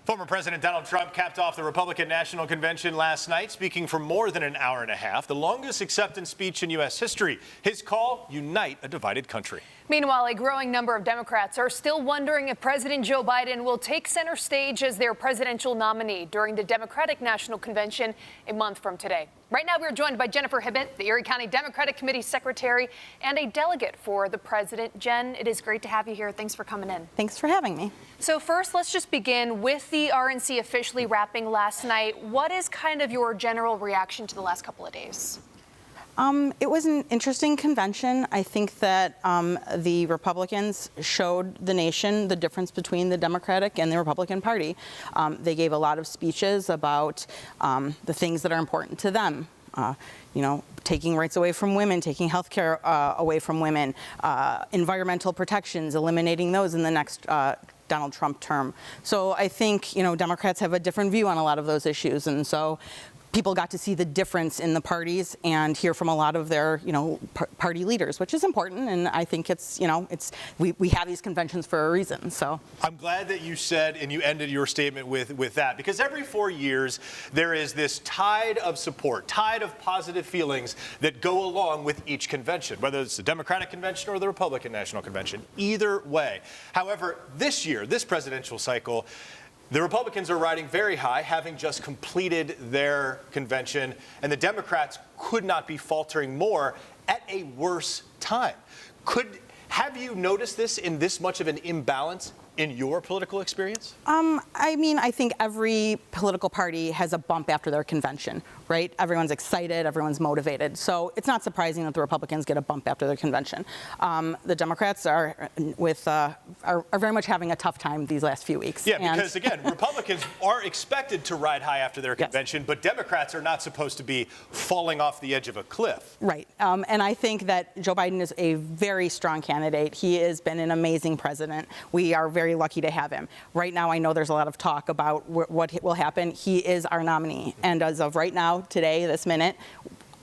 Former President Donald Trump capped off the Republican National Convention last night, speaking for more than an hour and a half, the longest acceptance speech in U.S. history. His call, unite a divided country. Meanwhile, a growing number of Democrats are still wondering if President Joe Biden will take center stage as their presidential nominee during the Democratic National Convention a month from today. Right now, we're joined by Jennifer Hibbett, the Erie County Democratic Committee Secretary and a delegate for the president. Jen, it is great to have you here. Thanks for coming in. Thanks for having me. So first, let's just begin with the RNC officially wrapping last night. What is kind of your general reaction to the last couple of days? It was an interesting convention. I think that the Republicans showed the nation the difference between the Democratic and the Republican Party. They gave a lot of speeches about the things that are important to them. Taking rights away from women, taking health care away from women, environmental protections, eliminating those in the next Donald Trump term. So I think, Democrats have a different view on a lot of those issues. And so people got to see the difference in the parties and hear from a lot of their, party leaders, which is important. And I think we have these conventions for a reason. So I'm glad that you said, and you ended your statement with that, because every 4 years there is this tide of support, tide of positive feelings that go along with each convention, whether it's the Democratic convention or the Republican National Convention, either way. However, this year, this presidential cycle, the Republicans are riding very high, having just completed their convention, and the Democrats could not be faltering more at a worse time. Have you noticed this in this much of an imbalance in your political experience? I think every political party has a bump after their convention, right? Everyone's excited, everyone's motivated. So it's not surprising that the Republicans get a bump after their convention. The Democrats are very much having a tough time these last few weeks. Yeah, because again, Republicans are expected to ride high after their convention, yes, but Democrats are not supposed to be falling off the edge of a cliff. Right, and I think that Joe Biden is a very strong candidate. He has been an amazing president. We are very lucky to have him. Right now, I know there's a lot of talk about what will happen. He is our nominee. And as of right now, today, this minute,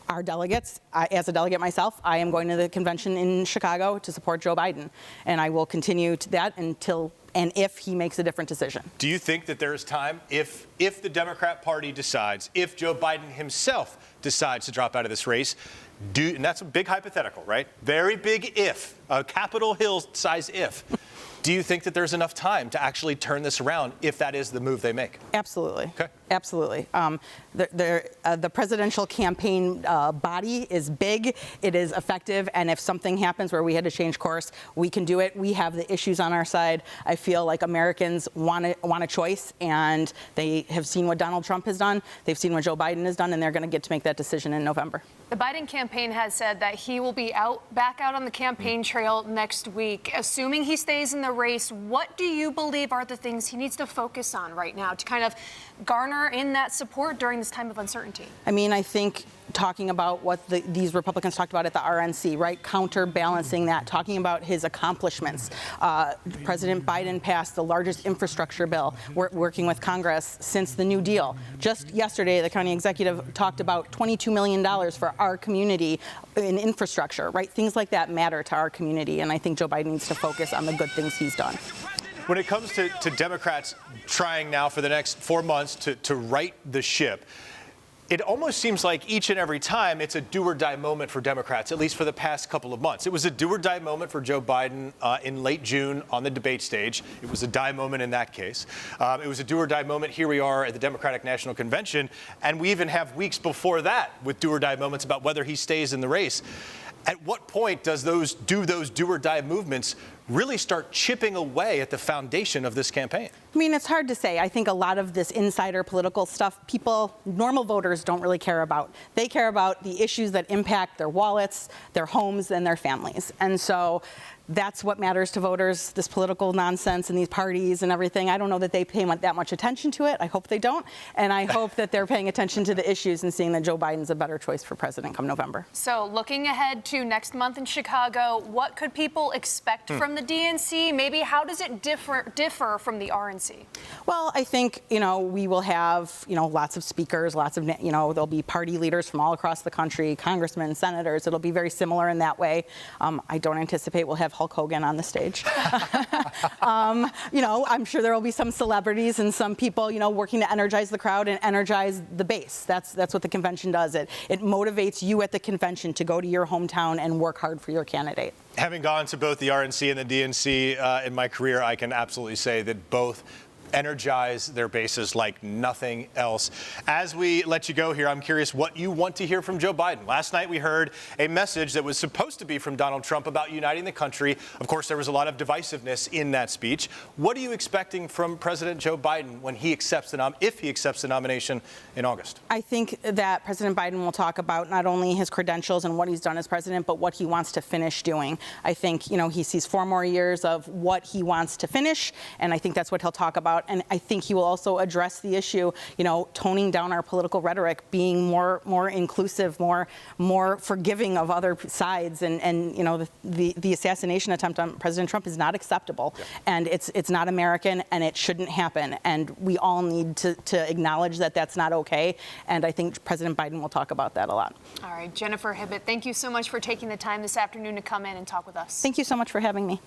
our delegates, as a delegate myself, I am going to the convention in Chicago to support Joe Biden. And I will continue to that until and if he makes a different decision. Do you think that there is time, if the Democrat Party decides, if Joe Biden himself decides to drop out of this race, and that's a big hypothetical, right? Very big if, a Capitol Hill size if. Do you think that there's enough time to actually turn this around if that is the move they make? Absolutely. Okay. Absolutely. The presidential campaign body is big. It is effective. And if something happens where we had to change course, we can do it. We have the issues on our side. I feel like Americans want a choice, and they have seen what Donald Trump has done. They've seen what Joe Biden has done, and they're going to get to make that decision in November. The Biden campaign has said that he will be back out on the campaign trail next week. Assuming he stays in the race, what do you believe are the things he needs to focus on right now to kind of garner in that support during this time of uncertainty? I think talking about what these Republicans talked about at the RNC, right? Counterbalancing that, talking about his accomplishments. President Biden passed the largest infrastructure bill working with Congress since the New Deal. Just yesterday, the county executive talked about $22 million for our community in infrastructure, right? Things like that matter to our community, and I think Joe Biden needs to focus on the good things he's done. When it comes to Democrats trying now for the next 4 months to right the ship, it almost seems like each and every time it's a do-or-die moment for Democrats, at least for the past couple of months. It was a do-or-die moment for Joe Biden in late June on the debate stage. It was a die moment in that case. It was a do-or-die moment. Here we are at the Democratic National Convention, and we even have weeks before that with do-or-die moments about whether he stays in the race. At what point does those do-or-die movements really start chipping away at the foundation of this campaign? It's hard to say. I think a lot of this insider political stuff, normal voters don't really care about. They care about the issues that impact their wallets, their homes, and their families. And so that's what matters to voters, this political nonsense and these parties and everything. I don't know that they pay that much attention to it. I hope they don't. And I hope that they're paying attention to the issues and seeing that Joe Biden's a better choice for president come November. So looking ahead to next month in Chicago, what could people expect from the DNC? Maybe how does it differ from the RNC? Well, I think, we will have, lots of speakers, there'll be party leaders from all across the country, congressmen, senators. It'll be very similar in that way. I don't anticipate we'll have Hulk Hogan on the stage. I'm sure there will be some celebrities and some people, working to energize the crowd and energize the base. That's what the convention does. It motivates you at the convention to go to your hometown and work hard for your candidate. Having gone to both the RNC and the DNC in my career, I can absolutely say that both energize their bases like nothing else. As we let you go here, I'm curious what you want to hear from Joe Biden. Last night we heard a message that was supposed to be from Donald Trump about uniting the country. Of course, there was a lot of divisiveness in that speech. What are you expecting from President Joe Biden when he accepts if he accepts the nomination in August? I think that President Biden will talk about not only his credentials and what he's done as president, but what he wants to finish doing. I think, he sees 4 more years of what he wants to finish, and I think that's what he'll talk about. And I think he will also address the issue, toning down our political rhetoric, being more inclusive, more forgiving of other sides. And the assassination attempt on President Trump is not acceptable. Yeah. And it's not American, and it shouldn't happen. And we all need to acknowledge that that's not okay. And I think President Biden will talk about that a lot. All right, Jennifer Hibbett, thank you so much for taking the time this afternoon to come in and talk with us. Thank you so much for having me.